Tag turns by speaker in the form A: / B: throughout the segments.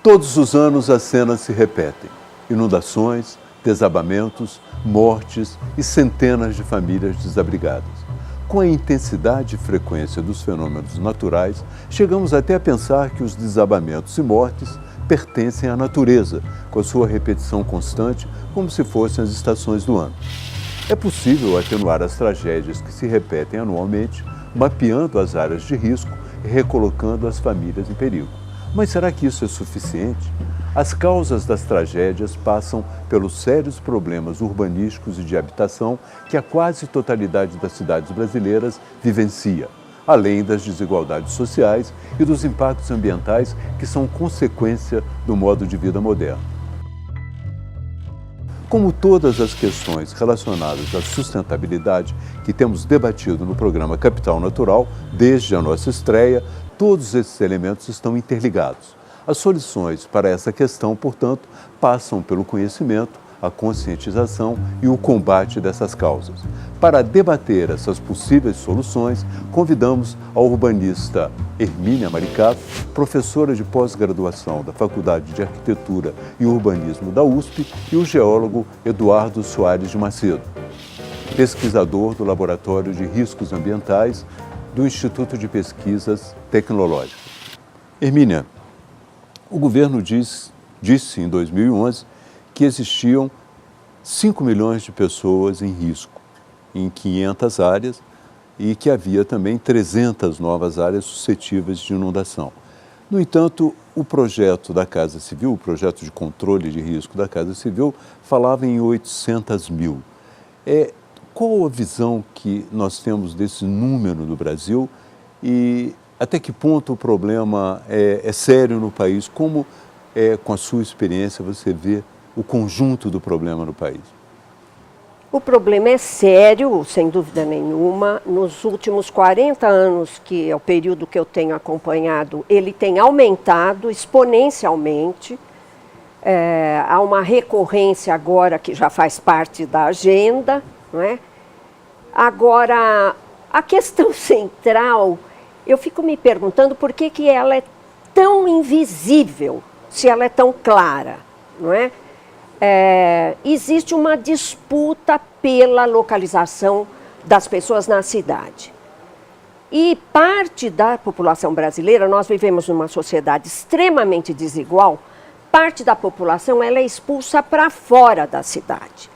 A: Todos os anos as cenas se repetem. Inundações, desabamentos, mortes e centenas de famílias desabrigadas. Com a intensidade e frequência dos fenômenos naturais, chegamos até a pensar que os desabamentos e mortes pertencem à natureza, com a sua repetição constante, como se fossem as estações do ano. É possível atenuar as tragédias que se repetem anualmente, mapeando as áreas de risco e recolocando as famílias em perigo. Mas será que isso é suficiente? As causas das tragédias passam pelos sérios problemas urbanísticos e de habitação que a quase totalidade das cidades brasileiras vivencia, além das desigualdades sociais e dos impactos ambientais que são consequência do modo de vida moderno. Como todas as questões relacionadas à sustentabilidade que temos debatido no programa Capital Natural, desde a nossa estreia, todos esses elementos estão interligados. As soluções para essa questão, portanto, passam pelo conhecimento, a conscientização e o combate dessas causas. Para debater essas possíveis soluções, convidamos a urbanista Hermínia Maricato, professora de pós-graduação da Faculdade de Arquitetura e Urbanismo da USP, e o geólogo Eduardo Soares de Macedo, pesquisador do Laboratório de Riscos Ambientais do Instituto de Pesquisas Tecnológicas. Hermínia, o governo disse em 2011 que existiam 5 milhões de pessoas em risco em 500 áreas e que havia também 300 novas áreas suscetíveis de inundação. No entanto, o projeto da Casa Civil, o projeto de controle de risco da Casa Civil, falava em 800 mil. Qual a visão que nós temos desse número no Brasil e até que ponto o problema é sério no país? Como, com a sua experiência, você vê o conjunto do problema no país?
B: O problema é sério, sem dúvida nenhuma. Nos últimos 40 anos, que é o período que eu tenho acompanhado, ele tem aumentado exponencialmente. Há uma recorrência agora que já faz parte da agenda, não é? Agora, a questão central, eu fico me perguntando por que ela é tão invisível, se ela é tão clara, não é? Existe uma disputa pela localização das pessoas na cidade. E parte da população brasileira, nós vivemos numa sociedade extremamente desigual, parte da população ela é expulsa para fora da cidade.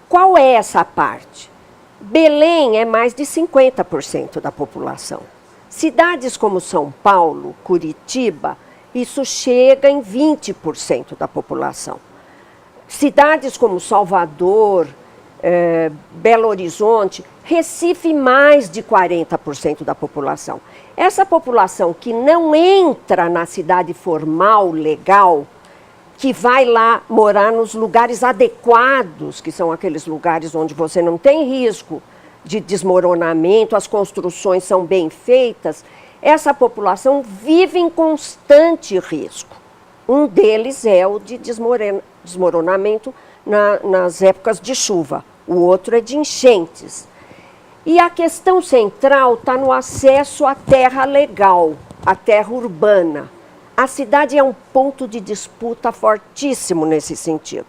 B: Qual é essa parte? Belém é mais de 50% da população. Cidades como São Paulo, Curitiba, isso chega em 20% da população. Cidades como Salvador, Belo Horizonte, Recife, mais de 40% da população. Essa população que não entra na cidade formal, legal, que vai lá morar nos lugares adequados, que são aqueles lugares onde você não tem risco de desmoronamento, as construções são bem feitas, essa população vive em constante risco. Um deles é o de desmoronamento nas épocas de chuva, o outro é de enchentes. E a questão central está no acesso à terra legal, à terra urbana. A cidade é um ponto de disputa fortíssimo nesse sentido.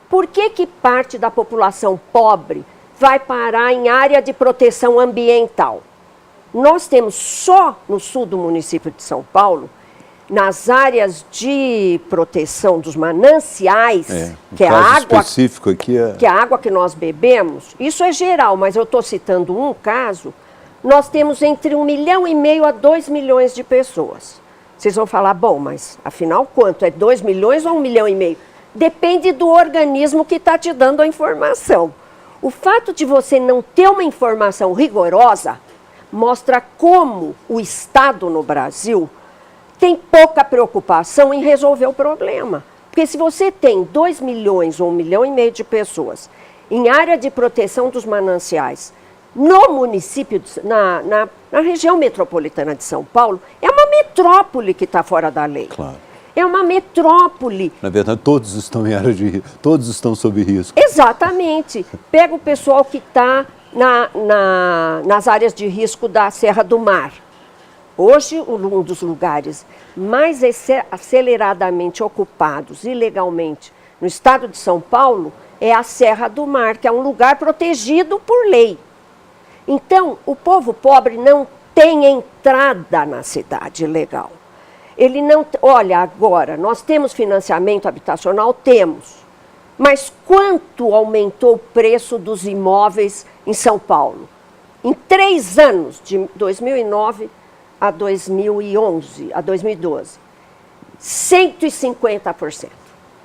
B: Por que parte da população pobre vai parar em área de proteção ambiental? Nós temos só no sul do município de São Paulo, nas áreas de proteção dos mananciais, que é a água
A: específico aqui
B: que é a água que nós bebemos, isso é geral, mas eu estou citando um caso, nós temos entre 1,5 milhão a 2 milhões de pessoas. Vocês vão falar, bom, mas afinal quanto? É 2 milhões ou 1,5 milhão? Depende do organismo que está te dando a informação. O fato de você não ter uma informação rigorosa mostra como o Estado no Brasil tem pouca preocupação em resolver o problema. Porque se você tem 2 milhões ou 1,5 milhão de pessoas em área de proteção dos mananciais, no município, na região metropolitana de São Paulo, é uma metrópole que está fora da lei.
A: Claro.
B: É uma metrópole.
A: Na verdade, todos estão em área de risco, todos estão sob risco.
B: Exatamente. Pega o pessoal que está nas áreas de risco da Serra do Mar. Hoje, um dos lugares mais aceleradamente ocupados ilegalmente no estado de São Paulo é a Serra do Mar, que é um lugar protegido por lei. Então, o povo pobre não tem entrada na cidade legal. Ele não. Olha, agora, nós temos financiamento habitacional? Temos. Mas quanto aumentou o preço dos imóveis em São Paulo? Em 3 anos, de 2009 a 2011, a 2012, 150%.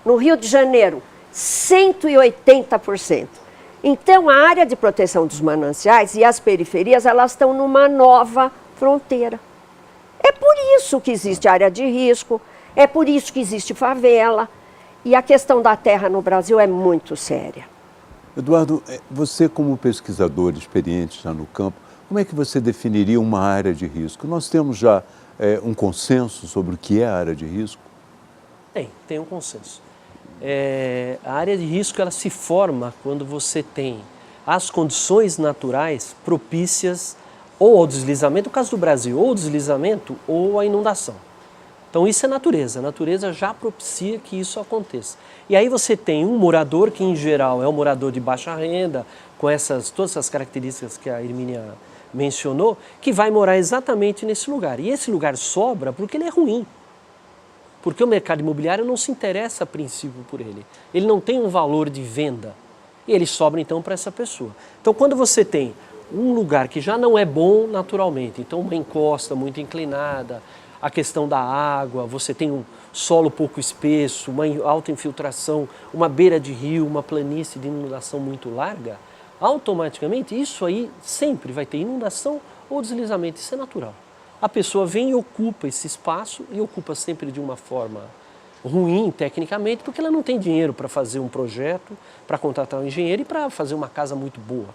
B: No Rio de Janeiro, 180%. Então, a área de proteção dos mananciais e as periferias, elas estão numa nova fronteira. É por isso que existe área de risco, é por isso que existe favela. E a questão da terra no Brasil é muito séria.
A: Eduardo, você como pesquisador experiente já no campo, como é que você definiria uma área de risco? Nós temos já um consenso sobre o que é a área de risco?
C: Tem um consenso. A área de risco ela se forma quando você tem as condições naturais propícias ou ao deslizamento, no caso do Brasil, ou ao deslizamento ou à inundação. Então isso é natureza, a natureza já propicia que isso aconteça. E aí você tem um morador que em geral é um morador de baixa renda, com todas essas características que a Hermínia mencionou, que vai morar exatamente nesse lugar. E esse lugar sobra porque ele é ruim. Porque o mercado imobiliário não se interessa a princípio por ele. Ele não tem um valor de venda. E ele sobra então para essa pessoa. Então quando você tem um lugar que já não é bom naturalmente, então uma encosta muito inclinada, a questão da água, você tem um solo pouco espesso, uma alta infiltração, uma beira de rio, uma planície de inundação muito larga, automaticamente isso aí sempre vai ter inundação ou deslizamento, isso é natural. A pessoa vem e ocupa esse espaço e ocupa sempre de uma forma ruim tecnicamente, porque ela não tem dinheiro para fazer um projeto, para contratar um engenheiro e para fazer uma casa muito boa.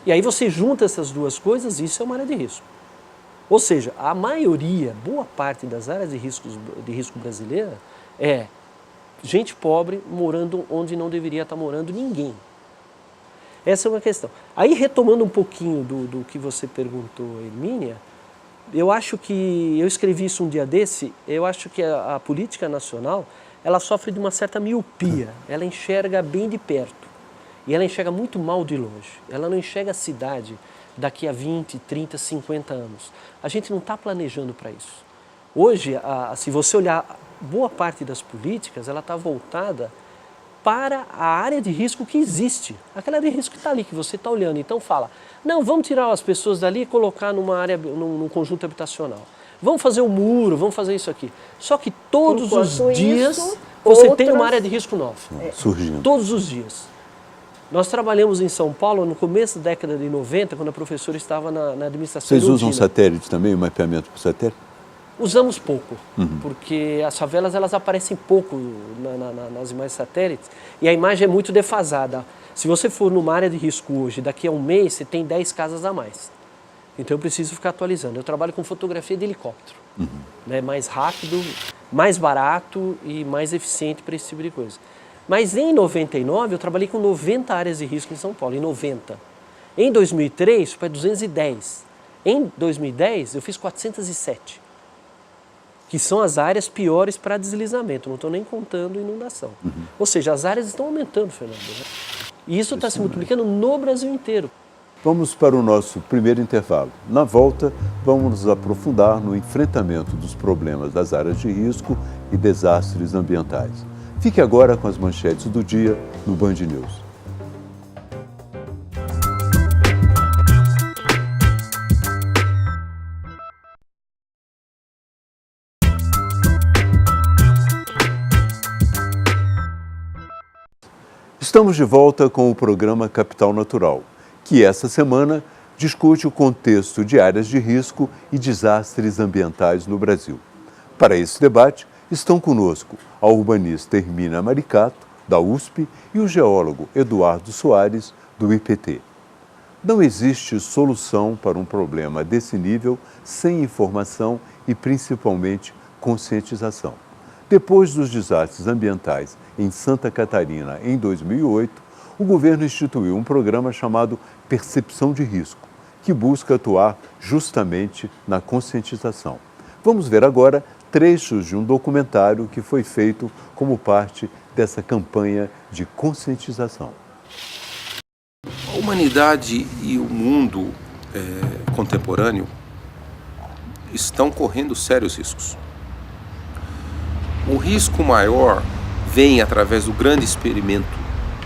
C: E aí você junta essas duas coisas e isso é uma área de risco. Ou seja, a maioria, boa parte das áreas de risco brasileira é gente pobre morando onde não deveria estar morando ninguém. Essa é uma questão. Aí retomando um pouquinho do que você perguntou, Hermínia, eu acho que, eu escrevi isso um dia desse, eu acho que a política nacional, ela sofre de uma certa miopia, ela enxerga bem de perto e ela enxerga muito mal de longe, ela não enxerga a cidade daqui a 20, 30, 50 anos. A gente não está planejando para isso. Hoje, se você olhar, boa parte das políticas, ela está voltada para a área de risco que existe. Aquela área de risco que está ali, que você está olhando. Então fala, não, vamos tirar as pessoas dali e colocar numa área, num conjunto habitacional. Vamos fazer um muro, vamos fazer isso aqui. Só que todos os dias você tem uma área de risco nova.
A: Surgindo.
C: Todos os dias. Nós trabalhamos em São Paulo no começo da década de 90, quando a professora estava na administração.
A: Vocês usam satélite também, o mapeamento por satélite?
C: Usamos pouco, porque as favelas elas aparecem pouco nas imagens satélites e a imagem é muito defasada. Se você for numa área de risco hoje, daqui a um mês, você tem 10 casas a mais. Então eu preciso ficar atualizando. Eu trabalho com fotografia de helicóptero. Né? Mais rápido, mais barato e mais eficiente para esse tipo de coisa. Mas em 99 eu trabalhei com 90 áreas de risco em São Paulo, em 90. Em 2003 foi 210. Em 2010 eu fiz 407. Que são as áreas piores para deslizamento, não estou nem contando inundação. Ou seja, as áreas estão aumentando, Fernando. Né? E isso está se multiplicando no Brasil inteiro.
A: Vamos para o nosso primeiro intervalo. Na volta, vamos nos aprofundar no enfrentamento dos problemas das áreas de risco e desastres ambientais. Fique agora com as manchetes do dia no Band News. Estamos de volta com o programa Capital Natural, que essa semana discute o contexto de áreas de risco e desastres ambientais no Brasil. Para esse debate, estão conosco a urbanista Hermínia Maricato, da USP, e o geólogo Eduardo Soares, do IPT. Não existe solução para um problema desse nível sem informação e, principalmente, conscientização. Depois dos desastres ambientais em Santa Catarina, em 2008, o governo instituiu um programa chamado Percepção de Risco, que busca atuar justamente na conscientização. Vamos ver agora trechos de um documentário que foi feito como parte dessa campanha de conscientização.
D: A humanidade e o mundo contemporâneo estão correndo sérios riscos. O risco maior vem através do grande experimento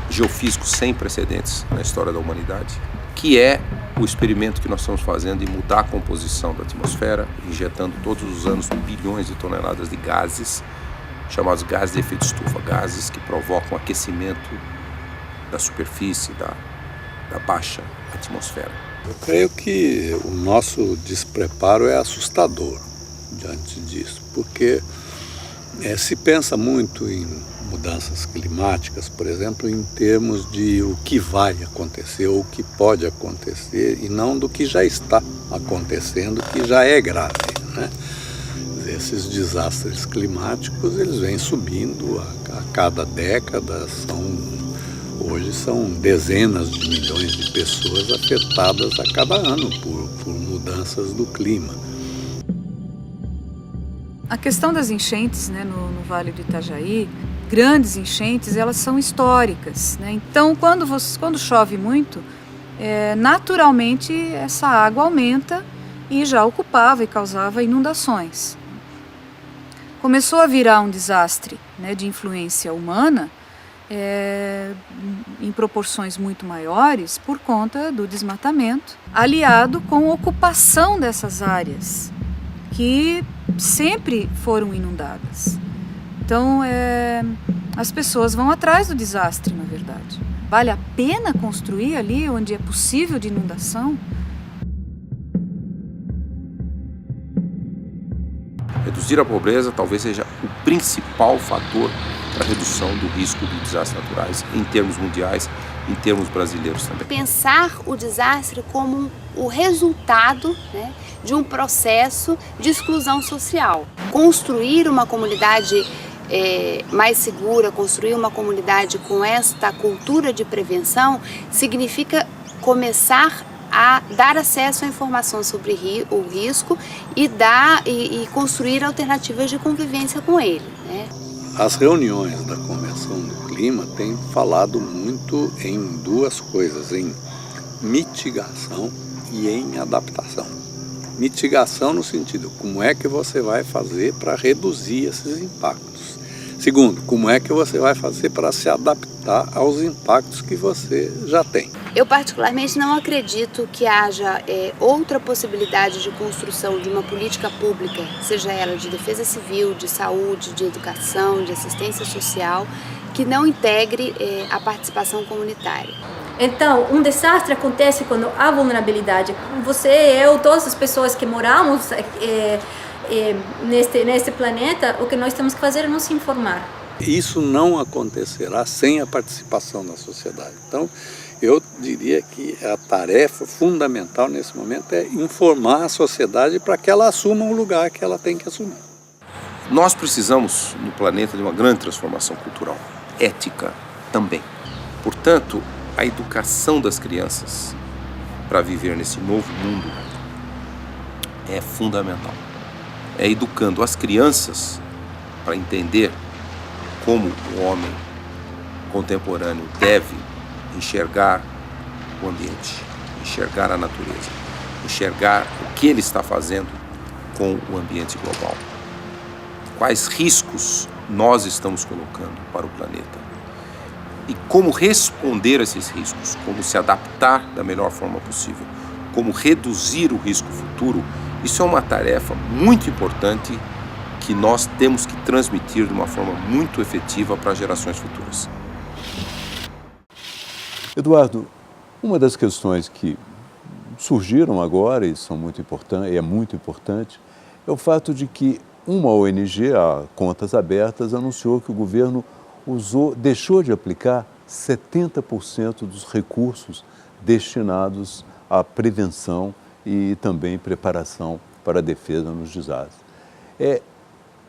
D: geofísico sem precedentes na história da humanidade, que é o experimento que nós estamos fazendo em mudar a composição da atmosfera, injetando todos os anos bilhões de toneladas de gases, chamados gases de efeito estufa, gases que provocam aquecimento da superfície, da baixa atmosfera.
E: Eu creio que o nosso despreparo é assustador diante disso, porque se pensa muito em mudanças climáticas, por exemplo, em termos de o que vai acontecer ou o que pode acontecer e não do que já está acontecendo, que já é grave, né? Esses desastres climáticos, eles vêm subindo a cada década, hoje são dezenas de milhões de pessoas afetadas a cada ano por mudanças do clima.
F: A questão das enchentes, né, no Vale do Itajaí, grandes enchentes, elas são históricas, né? Então, quando chove muito, naturalmente essa água aumenta e já ocupava e causava inundações. Começou a virar um desastre, né, de influência humana, em proporções muito maiores por conta do desmatamento, aliado com a ocupação dessas áreas, que sempre foram inundadas. Então, as pessoas vão atrás do desastre, na verdade. Vale a pena construir ali onde é possível de inundação?
D: Reduzir a pobreza talvez seja o principal fator para a redução do risco de desastres naturais, em termos mundiais, em termos brasileiros também.
G: Pensar o desastre como o resultado, né, de um processo de exclusão social. Construir uma comunidade mais segura, construir uma comunidade com esta cultura de prevenção, significa começar a dar acesso à informação sobre o risco e construir alternativas de convivência com ele, né?
E: As reuniões da Convenção do Clima têm falado muito em duas coisas, em mitigação e em adaptação. Mitigação no sentido, como é que você vai fazer para reduzir esses impactos? Segundo, como é que você vai fazer para se adaptar aos impactos que você já tem?
G: Eu particularmente não acredito que haja outra possibilidade de construção de uma política pública, seja ela de defesa civil, de saúde, de educação, de assistência social, que não integre a participação comunitária.
H: Então, um desastre acontece quando há vulnerabilidade. Você, eu, todas as pessoas que moramos neste planeta, o que nós temos que fazer é nos informar.
E: Isso não acontecerá sem a participação da sociedade. Então, eu diria que a tarefa fundamental nesse momento é informar a sociedade para que ela assuma o lugar que ela tem que assumir.
D: Nós precisamos, no planeta, de uma grande transformação cultural, ética também. Portanto, a educação das crianças para viver nesse novo mundo é fundamental. É educando as crianças para entender como o homem contemporâneo deve enxergar o ambiente, enxergar a natureza, enxergar o que ele está fazendo com o ambiente global. Quais riscos nós estamos colocando para o planeta e como responder a esses riscos, como se adaptar da melhor forma possível, como reduzir o risco futuro. Isso é uma tarefa muito importante que nós temos que transmitir de uma forma muito efetiva para as gerações futuras.
A: Eduardo, uma das questões que surgiram agora e são muito importantes, é muito importante, é o fato de que uma ONG, a Contas Abertas, anunciou que o governo deixou de aplicar 70% dos recursos destinados à prevenção e também preparação para a defesa nos desastres.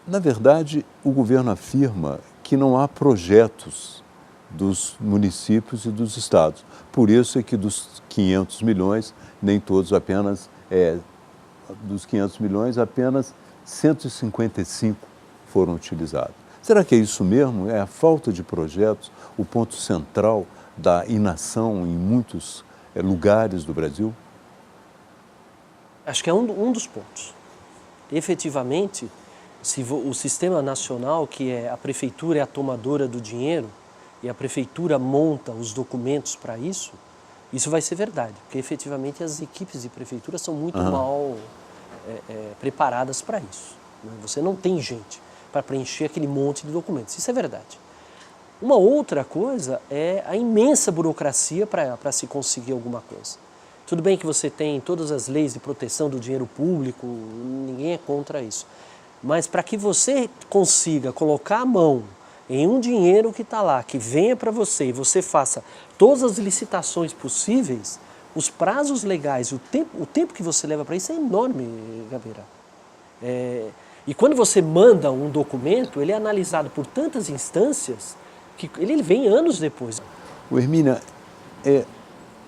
A: Na verdade, o governo afirma que não há projetos dos municípios e dos estados. Por isso é que dos 500 milhões, nem todos apenas, dos 500 milhões, apenas 155 foram utilizados. Será que é isso mesmo? É a falta de projetos o ponto central da inação em muitos lugares do Brasil?
C: Acho que é um dos pontos. Efetivamente, se o sistema nacional, que é a prefeitura é a tomadora do dinheiro e a prefeitura monta os documentos para isso vai ser verdade, porque efetivamente as equipes de prefeitura são muito mal preparadas para isso. Né? Você não tem gente para preencher aquele monte de documentos, isso é verdade. Uma outra coisa é a imensa burocracia para se conseguir alguma coisa. Tudo bem que você tem todas as leis de proteção do dinheiro público, ninguém é contra isso. Mas para que você consiga colocar a mão em um dinheiro que está lá, que venha para você e você faça todas as licitações possíveis, os prazos legais, o tempo que você leva para isso é enorme, Gabeira. E quando você manda um documento, ele é analisado por tantas instâncias que ele vem anos depois.
A: Hermínia,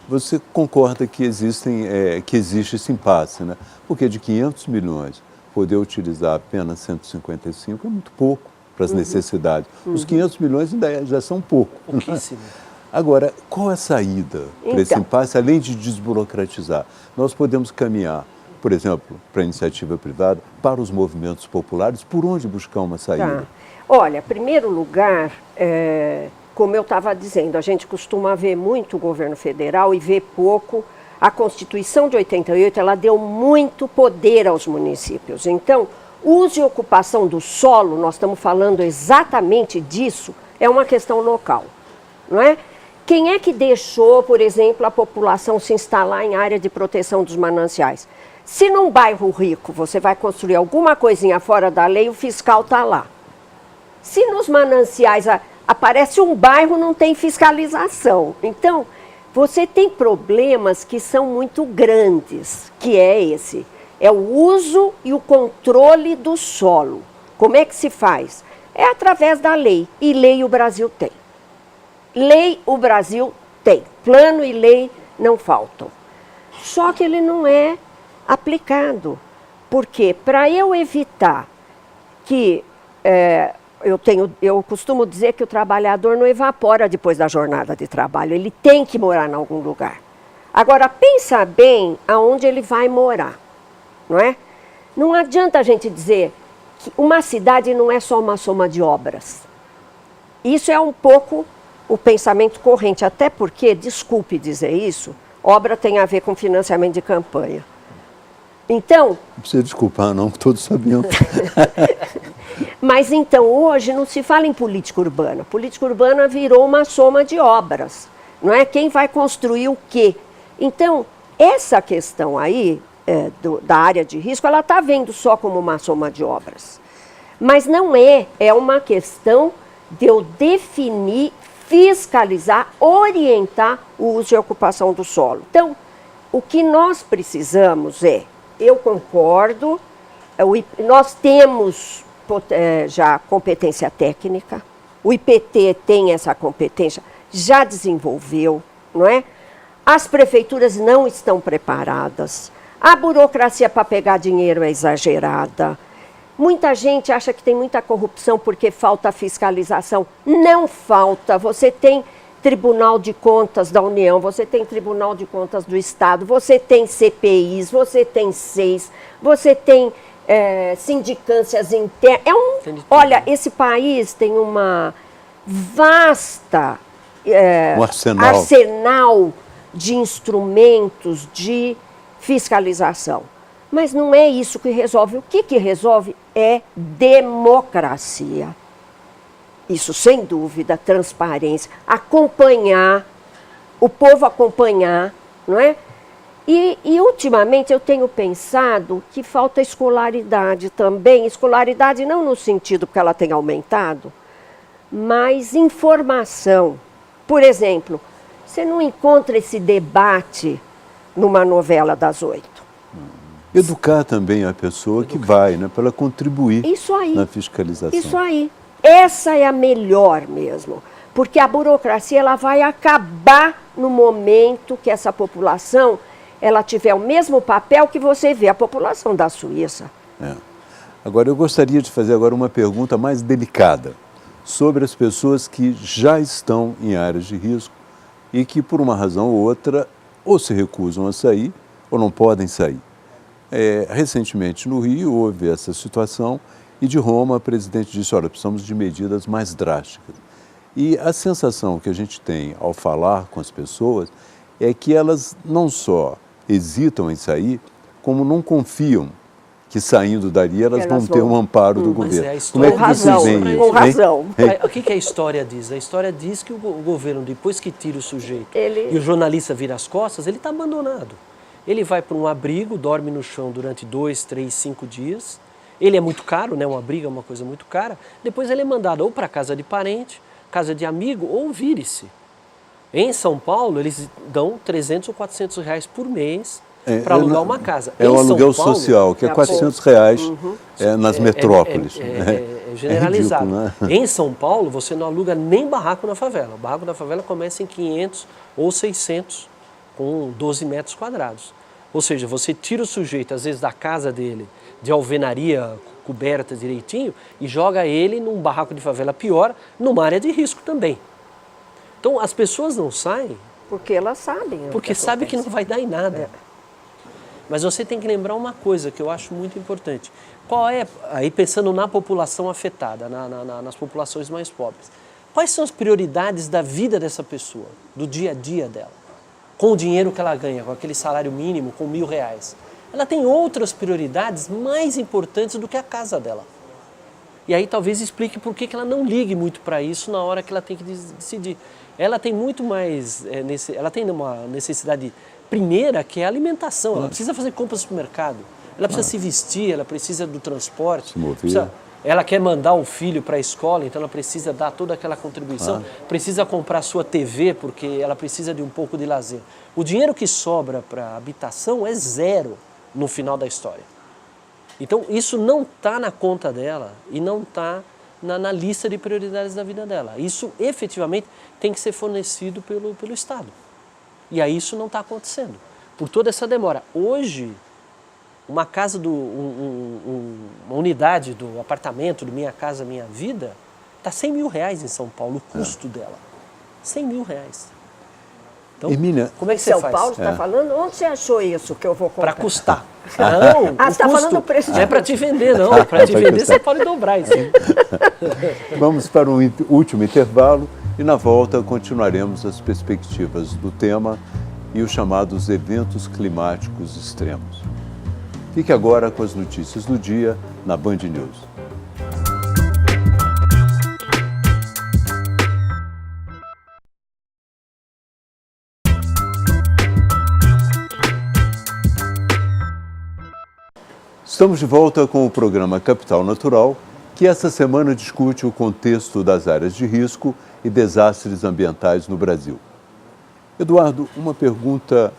A: você concorda que existe esse impasse, né? Porque de 500 milhões, poder utilizar apenas 155 é muito pouco para as necessidades. Os 500 milhões ainda já são pouco.
C: Pouquíssimo.
A: Agora, qual é a saída para esse impasse, além de desburocratizar? Nós podemos caminhar, por exemplo, para a iniciativa privada, para os movimentos populares, por onde buscar uma saída?
B: Tá. Olha, em primeiro lugar, como eu estava dizendo, a gente costuma ver muito o governo federal e ver pouco. A Constituição de 88, ela deu muito poder aos municípios. Então, uso e ocupação do solo, nós estamos falando exatamente disso, é uma questão local, não é? Quem é que deixou, por exemplo, a população se instalar em área de proteção dos mananciais? Se num bairro rico você vai construir alguma coisinha fora da lei, o fiscal está lá. Se nos mananciais aparece um bairro, não tem fiscalização. Então, você tem problemas que são muito grandes, que é esse. É o uso e o controle do solo. Como é que se faz? É através da lei. E lei o Brasil tem. Lei o Brasil tem. Plano e lei não faltam. Só que ele não é aplicado. Porque para eu evitar que... Eu costumo dizer que o trabalhador não evapora depois da jornada de trabalho. Ele tem que morar em algum lugar. Agora, pensa bem aonde ele vai morar, não é? Não adianta a gente dizer que uma cidade não é só uma soma de obras. Isso é um pouco o pensamento corrente, até porque, desculpe dizer isso, obra tem a ver com financiamento de campanha. Então...
A: Não precisa desculpar, não, todos sabiam.
B: Mas então, hoje não se fala em política urbana. Política urbana virou uma soma de obras, não é? Quem vai construir o quê? Então, essa questão aí, da área de risco, ela está vendo só como uma soma de obras. Mas não é uma questão de eu definir, fiscalizar, orientar o uso e ocupação do solo. Então, o que nós precisamos eu concordo, nós temos já competência técnica, o IPT tem essa competência, já desenvolveu, não é? As prefeituras não estão preparadas, a burocracia para pegar dinheiro é exagerada, muita gente acha que tem muita corrupção porque falta fiscalização, não falta, você tem Tribunal de Contas da União, você tem Tribunal de Contas do Estado, você tem CPIs, você tem SEIs, você tem sindicâncias internas. Olha, esse país tem uma vasta arsenal de instrumentos de fiscalização. Mas não é isso que resolve. O que resolve é democracia. Isso, sem dúvida, transparência, acompanhar, o povo acompanhar, não é? E ultimamente eu tenho pensado que falta escolaridade também, escolaridade não no sentido que ela tem aumentado, mas informação. Por exemplo, você não encontra esse debate numa novela das 8.
A: Educar também a pessoa que vai, né, para ela contribuir
B: Isso aí,
A: na fiscalização.
B: Isso aí. Essa é a melhor mesmo. Porque a burocracia ela vai acabar no momento que essa população ela tiver o mesmo papel que você vê a população da Suíça.
A: É. Agora, eu gostaria de fazer agora uma pergunta mais delicada sobre as pessoas que já estão em áreas de risco e que, por uma razão ou outra, ou se recusam a sair ou não podem sair. Recentemente, no Rio, houve essa situação e de Roma, a presidente disse, olha, precisamos de medidas mais drásticas. E a sensação que a gente tem ao falar com as pessoas é que elas não só hesitam em sair, como não confiam que saindo dali elas vão ter um amparo do governo.
C: Como é
B: que vocês veem isso? Com razão.
C: O que a história diz? A história diz que o governo, depois que tira o sujeito
B: Ele...
C: e o jornalista vira as costas, ele está abandonado. Ele vai para um abrigo, dorme no chão durante 2, 3, 5 dias. Ele é muito caro, né? Um abrigo é uma coisa muito cara. Depois ele é mandado ou para casa de parente, casa de amigo, ou vire-se. Em São Paulo, eles dão 300 ou 400 reais por mês para alugar uma casa.
A: É um aluguel social, que é 400 reais nas metrópoles.
C: É generalizado.
A: É ridículo, né?
C: Em São Paulo, você não aluga nem barraco na favela. O barraco na favela começa em 500 ou 600, com 12 metros quadrados. Ou seja, você tira o sujeito, às vezes, da casa dele, de alvenaria coberta direitinho, e joga ele num barraco de favela pior, numa área de risco também. Então, as pessoas não saem...
B: Porque elas sabem.
C: Porque sabem que não vai dar em nada. Mas você tem que lembrar uma coisa que eu acho muito importante. Qual é, aí pensando na população afetada, nas populações mais pobres, quais são as prioridades da vida dessa pessoa, do dia a dia dela? Com o dinheiro que ela ganha, com aquele salário mínimo, com R$1.000. Ela tem outras prioridades mais importantes do que a casa dela. E aí talvez explique por que ela não ligue muito para isso na hora que ela tem que decidir. Ela tem muito mais, ela tem uma necessidade primeira, que é a alimentação. Ela precisa fazer compras no supermercado, ela precisa se vestir, ela precisa do transporte. Ela quer mandar o filho para a escola, então ela precisa dar toda aquela contribuição, precisa comprar sua TV, porque ela precisa de um pouco de lazer. O dinheiro que sobra para habitação é zero no final da história. Então, isso não está na conta dela e não está na lista de prioridades da vida dela. Isso, efetivamente, tem que ser fornecido pelo Estado. E aí isso não está acontecendo, por toda essa demora. Hoje, uma casa, uma unidade do apartamento do Minha Casa Minha Vida, está R$100.000 em São Paulo, o custo dela. R$100.000. Então,
A: Emília,
C: como é que você
B: São
C: faz?
B: Paulo está falando? Onde você achou isso que eu vou comprar?
C: Para custar. Não,
B: você está falando do preço de...
C: Não é para te vender, não. Para te vender, você pode dobrar isso.
A: Vamos para um último intervalo e na volta continuaremos as perspectivas do tema e os chamados eventos climáticos extremos. Fique agora com as notícias do dia na Band News. Estamos de volta com o programa Capital Natural, que essa semana discute o contexto das áreas de risco e desastres ambientais no Brasil. Eduardo, uma pergunta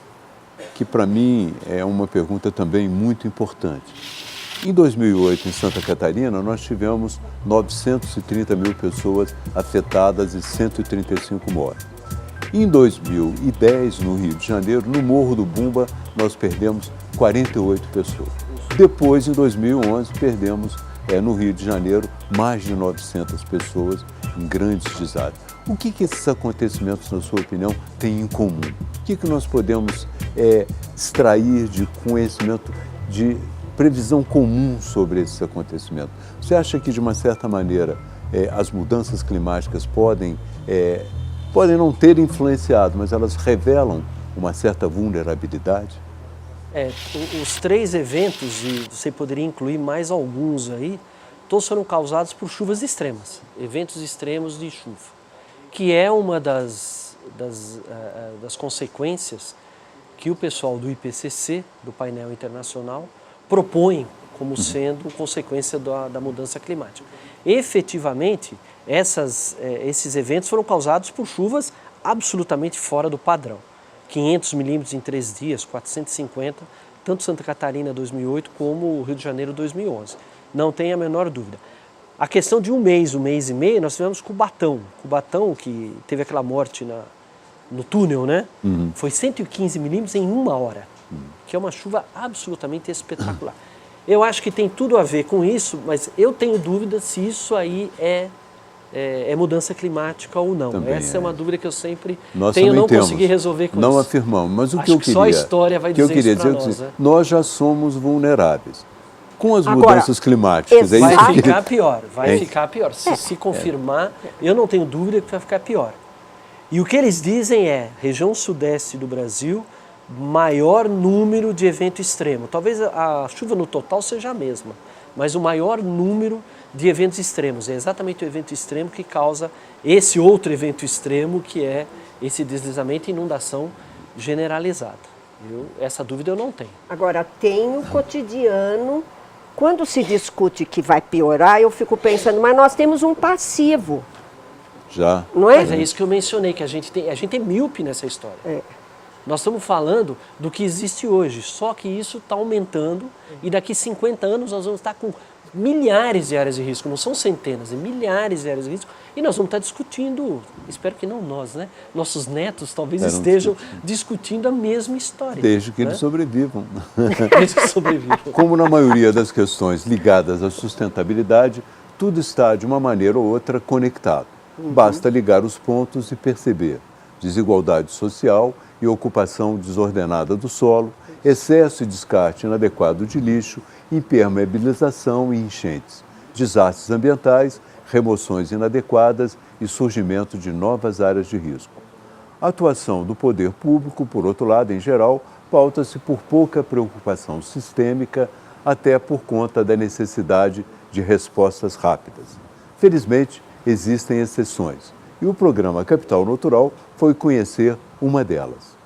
A: que para mim é uma pergunta também muito importante. Em 2008, em Santa Catarina, nós tivemos 930 mil pessoas afetadas e 135 mortes. Em 2010, no Rio de Janeiro, no Morro do Bumba, nós perdemos 48 pessoas. Depois, em 2011, perdemos no Rio de Janeiro mais de 900 pessoas em grandes desastres. O que esses acontecimentos, na sua opinião, têm em comum? O que nós podemos extrair de conhecimento, de previsão comum sobre esses acontecimentos? Você acha que, de uma certa maneira, as mudanças climáticas podem não ter influenciado, mas elas revelam uma certa vulnerabilidade?
C: Os 3 eventos, e você poderia incluir mais alguns aí, todos foram causados por chuvas extremas, eventos extremos de chuva, que é uma das consequências que o pessoal do IPCC, do painel internacional, propõe como sendo consequência da mudança climática. Efetivamente, esses eventos foram causados por chuvas absolutamente fora do padrão. 500 milímetros em 3 dias, 450, tanto Santa Catarina 2008 como o Rio de Janeiro 2011. Não tem a menor dúvida. A questão de um mês e meio, nós tivemos Cubatão. Cubatão, que teve aquela morte no túnel, né? Foi 115 milímetros em 1 hora, que é uma chuva absolutamente espetacular. Eu acho que tem tudo a ver com isso, mas eu tenho dúvida se isso aí é mudança climática ou não.
A: Também
C: Essa é uma dúvida que eu sempre
A: Nós
C: tenho,
A: também
C: não
A: temos.
C: consegui resolver com
A: Não
C: isso.
A: afirmamos, mas o
C: Acho
A: que eu
C: que
A: queria...
C: só a história vai
A: que eu
C: dizer
A: queria
C: isso pra
A: dizer é o
C: nós,
A: seguinte,
C: né?
A: nós já somos vulneráveis. Com as
B: Agora,
A: mudanças climáticas,
B: exato.
C: Vai
A: que-
C: ficar pior, vai
A: É.
C: ficar pior. Se confirmar, eu não tenho dúvida que vai ficar pior. E o que eles dizem é, região sudeste do Brasil, maior número de evento extremo. Talvez a chuva no total seja a mesma, mas o maior número de eventos extremos. É exatamente o evento extremo que causa esse outro evento extremo, que é esse deslizamento e inundação generalizada. Essa dúvida eu não tenho.
B: Agora, tem o cotidiano. Quando se discute que vai piorar, eu fico pensando, mas nós temos um passivo,
A: Já.
B: não é?
C: Mas é isso que eu mencionei, que a gente é míope nessa história.
B: É.
C: Nós estamos falando do que existe hoje, só que isso está aumentando e daqui 50 anos nós vamos estar com milhares de áreas de risco, não são centenas, é milhares de áreas de risco, e nós vamos estar discutindo, espero que não nós, né? Nossos netos talvez estejam discutindo a mesma história.
A: Desde que
C: né?
A: eles sobrevivam.
C: Desde que sobrevivam.
A: Como na maioria das questões ligadas à sustentabilidade, tudo está, de uma maneira ou outra, conectado. Basta ligar os pontos e perceber desigualdade social e ocupação desordenada do solo, excesso e descarte inadequado de lixo, impermeabilização e enchentes, desastres ambientais, remoções inadequadas e surgimento de novas áreas de risco. A atuação do poder público, por outro lado, em geral, pauta-se por pouca preocupação sistêmica, até por conta da necessidade de respostas rápidas. Felizmente, existem exceções, e o programa Capital Natural foi conhecer uma delas.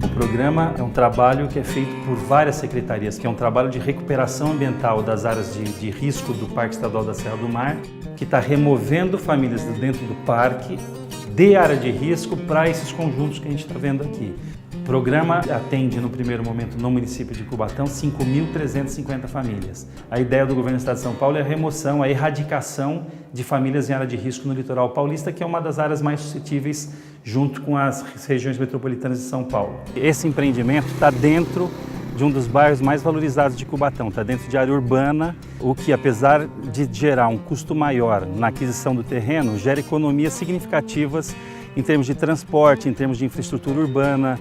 I: O programa é um trabalho que é feito por várias secretarias, que é um trabalho de recuperação ambiental das áreas de risco do Parque Estadual da Serra do Mar, que está removendo famílias de dentro do parque, de área de risco, para esses conjuntos que a gente está vendo aqui. O programa atende, no primeiro momento, no município de Cubatão, 5.350 famílias. A ideia do governo do Estado de São Paulo é a remoção, a erradicação de famílias em área de risco no litoral paulista, que é uma das áreas mais suscetíveis, junto com as regiões metropolitanas de São Paulo. Esse empreendimento está dentro de um dos bairros mais valorizados de Cubatão, está dentro de área urbana, o que, apesar de gerar um custo maior na aquisição do terreno, gera economias significativas em termos de transporte, em termos de infraestrutura urbana.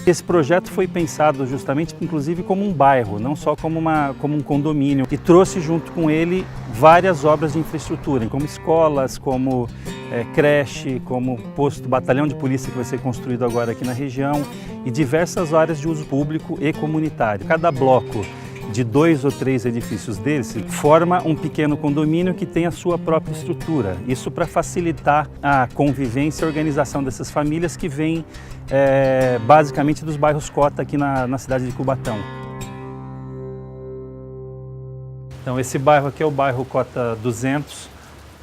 I: Esse projeto foi pensado justamente, inclusive, como um bairro, não só como um condomínio, e trouxe junto com ele várias obras de infraestrutura, como escolas, como creche, como posto, batalhão de polícia que vai ser construído agora aqui na região, e diversas áreas de uso público e comunitário. Cada bloco de 2 ou 3 edifícios desse forma um pequeno condomínio que tem a sua própria estrutura. Isso para facilitar a convivência e organização dessas famílias que vêm basicamente dos bairros cota aqui na cidade de Cubatão. Então esse bairro aqui é o bairro Cota 200,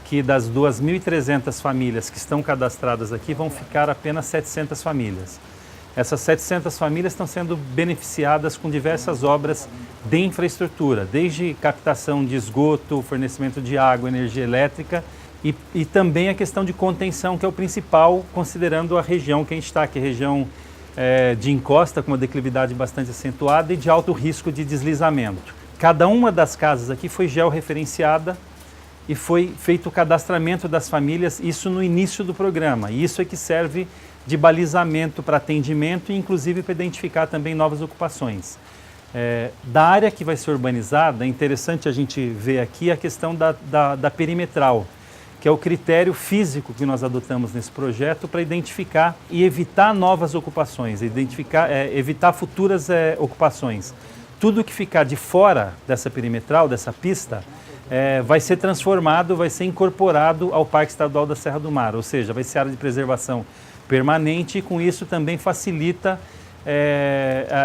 I: que das 2.300 famílias que estão cadastradas aqui vão ficar apenas 700 famílias. Essas 700 famílias estão sendo beneficiadas com diversas obras de infraestrutura, desde captação de esgoto, fornecimento de água, energia elétrica e também a questão de contenção, que é o principal, considerando a região que a gente está, que é região de encosta, com uma declividade bastante acentuada e de alto risco de deslizamento. Cada uma das casas aqui foi georreferenciada e foi feito o cadastramento das famílias, isso no início do programa. E isso é que serve de balizamento para atendimento e inclusive para identificar também novas ocupações. Da área que vai ser urbanizada, é interessante a gente ver aqui a questão da perimetral, que é o critério físico que nós adotamos nesse projeto para identificar e evitar novas ocupações, evitar futuras ocupações. Tudo que ficar de fora dessa perimetral, dessa pista, vai ser transformado, vai ser incorporado ao Parque Estadual da Serra do Mar, ou seja, vai ser área de preservação permanente e com isso também facilita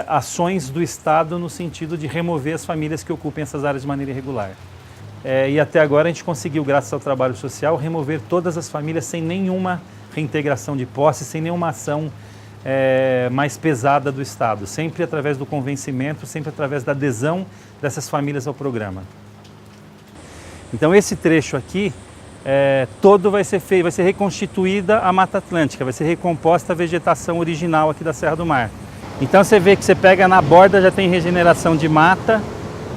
I: ações do Estado no sentido de remover as famílias que ocupem essas áreas de maneira irregular. E até agora a gente conseguiu, graças ao trabalho social, remover todas as famílias sem nenhuma reintegração de posse, sem nenhuma ação mais pesada do Estado, sempre através do convencimento, sempre através da adesão dessas famílias ao programa. Então esse trecho aqui, todo vai ser feito, vai ser reconstituída a Mata Atlântica, vai ser recomposta a vegetação original aqui da Serra do Mar. Então você vê que você pega na borda, já tem regeneração de mata,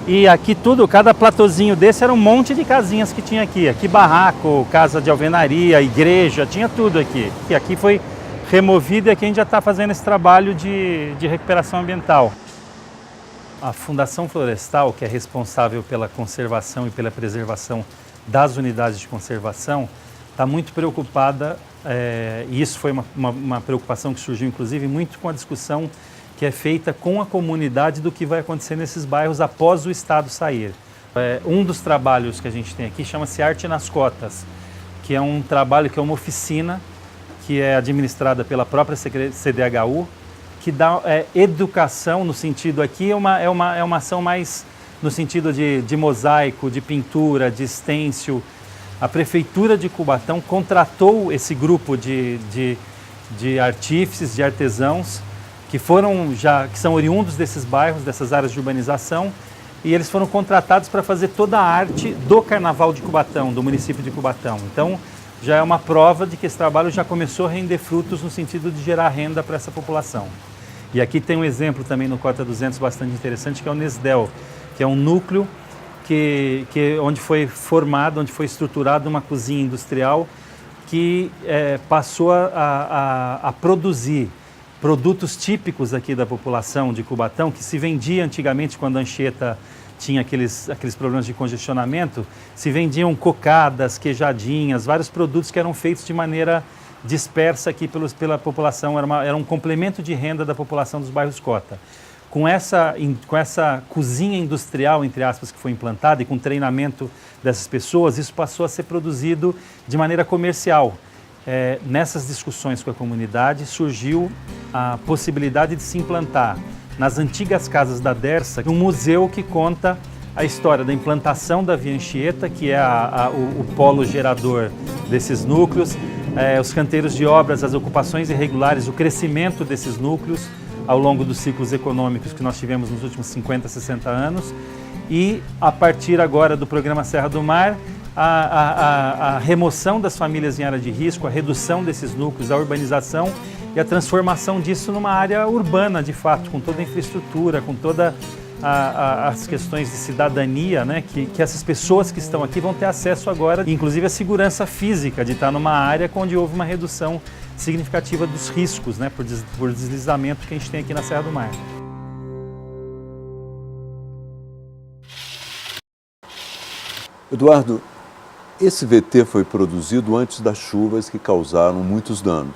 I: e aqui tudo, cada platôzinho desse era um monte de casinhas que tinha aqui. Aqui barraco, casa de alvenaria, igreja, tinha tudo aqui. E aqui foi removido e aqui a gente já está fazendo esse trabalho de recuperação ambiental. A Fundação Florestal, que é responsável pela conservação e pela preservação das unidades de conservação, está muito preocupada, e isso foi uma preocupação que surgiu inclusive muito com a discussão que é feita com a comunidade do que vai acontecer nesses bairros após o Estado sair. Um dos trabalhos que a gente tem aqui chama-se Arte nas Cotas, que é um trabalho que é uma oficina que é administrada pela própria CDHU, que dá educação no sentido aqui, é uma ação mais no sentido de mosaico, de pintura, de estêncil. A Prefeitura de Cubatão contratou esse grupo de artífices, de artesãos, que são oriundos desses bairros, dessas áreas de urbanização, e eles foram contratados para fazer toda a arte do Carnaval de Cubatão, do município de Cubatão. Então, já é uma prova de que esse trabalho já começou a render frutos no sentido de gerar renda para essa população. E aqui tem um exemplo também no Cota 200 bastante interessante, que é o Nesdel, que é um núcleo onde foi formado, onde foi estruturada uma cozinha industrial que passou a produzir produtos típicos aqui da população de Cubatão, que se vendia antigamente quando a Anchieta tinha aqueles problemas de congestionamento, se vendiam cocadas, queijadinhas, vários produtos que eram feitos de maneira dispersa aqui pela população, era um complemento de renda da população dos bairros Cota. Com essa cozinha industrial, entre aspas, que foi implantada e com treinamento dessas pessoas, isso passou a ser produzido de maneira comercial. Nessas discussões com a comunidade surgiu a possibilidade de se implantar nas antigas casas da Dersa um museu que conta a história da implantação da Via Anchieta, que é o polo gerador desses núcleos, os canteiros de obras, as ocupações irregulares, o crescimento desses núcleos ao longo dos ciclos econômicos que nós tivemos nos últimos 50, 60 anos, e a partir agora do programa Serra do Mar, a remoção das famílias em área de risco, a redução desses núcleos, a urbanização e a transformação disso numa área urbana, de fato, com toda a infraestrutura, com todas as questões de cidadania, né, que essas pessoas que estão aqui vão ter acesso agora, inclusive a segurança física de estar numa área onde houve uma redução significativa dos riscos, né, por deslizamento que a gente tem aqui na Serra do Mar.
A: Eduardo, esse VT foi produzido antes das chuvas que causaram muitos danos,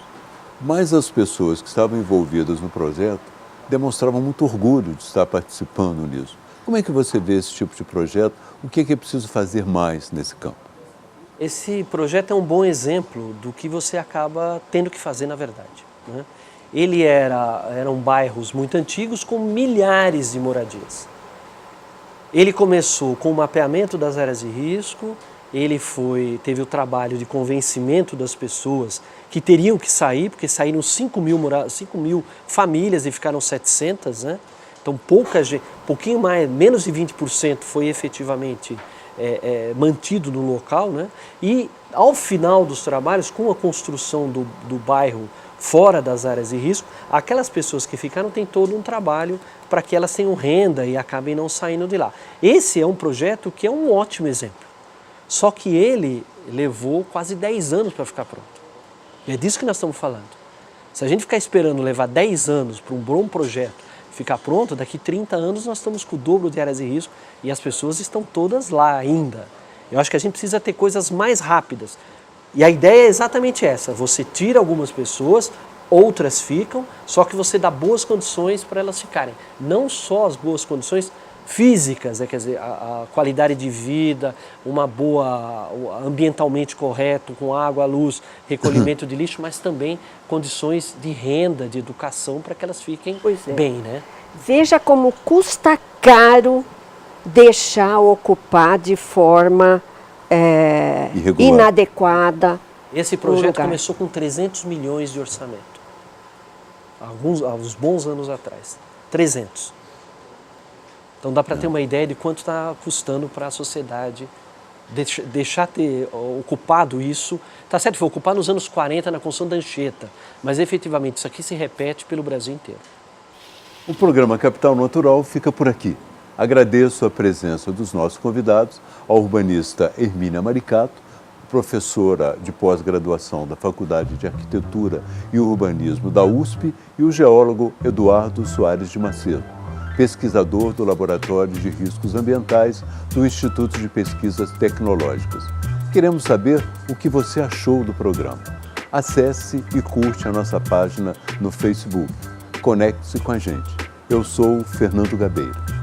A: mas as pessoas que estavam envolvidas no projeto demonstravam muito orgulho de estar participando nisso. Como é que você vê esse tipo de projeto? O que é preciso fazer mais nesse campo?
C: Esse projeto é um bom exemplo do que você acaba tendo que fazer na verdade, né? Eram bairros muito antigos com milhares de moradias. Ele começou com o mapeamento das áreas de risco, teve o trabalho de convencimento das pessoas que teriam que sair, porque saíram 5 mil famílias e ficaram 700, né? Então pouquinho mais, menos de 20% foi efetivamente mantido no local, né? E ao final dos trabalhos, com a construção do bairro fora das áreas de risco, aquelas pessoas que ficaram têm todo um trabalho para que elas tenham renda e acabem não saindo de lá. Esse é um projeto que é um ótimo exemplo, só que ele levou quase 10 anos para ficar pronto. E é disso que nós estamos falando. Se a gente ficar esperando levar 10 anos para um bom projeto ficar pronto, daqui 30 anos nós estamos com o dobro de áreas de risco e as pessoas estão todas lá ainda. Eu acho que a gente precisa ter coisas mais rápidas. E a ideia é exatamente essa, você tira algumas pessoas, outras ficam, só que você dá boas condições para elas ficarem. Não só as boas condições físicas, quer dizer, a qualidade de vida, uma boa, ambientalmente correto, com água, luz, recolhimento de lixo, mas também condições de renda, de educação, para que elas fiquem bem, né?
B: Veja como custa caro deixar ocupar de forma inadequada.
C: Esse projeto começou com 300 milhões de orçamento. há uns bons anos atrás. 300. Então dá para ter uma ideia de quanto está custando para a sociedade deixar ter ocupado isso. Tá certo, foi ocupado nos anos 40 na construção da Anchieta, mas efetivamente isso aqui se repete pelo Brasil inteiro.
A: O programa Capital Natural fica por aqui. Agradeço a presença dos nossos convidados, a urbanista Hermínia Maricato, professora de pós-graduação da Faculdade de Arquitetura e Urbanismo da USP, e o geólogo Eduardo Soares de Macedo, pesquisador do Laboratório de Riscos Ambientais do Instituto de Pesquisas Tecnológicas. Queremos saber o que você achou do programa. Acesse e curte a nossa página no Facebook. Conecte-se com a gente. Eu sou Fernando Gabeira.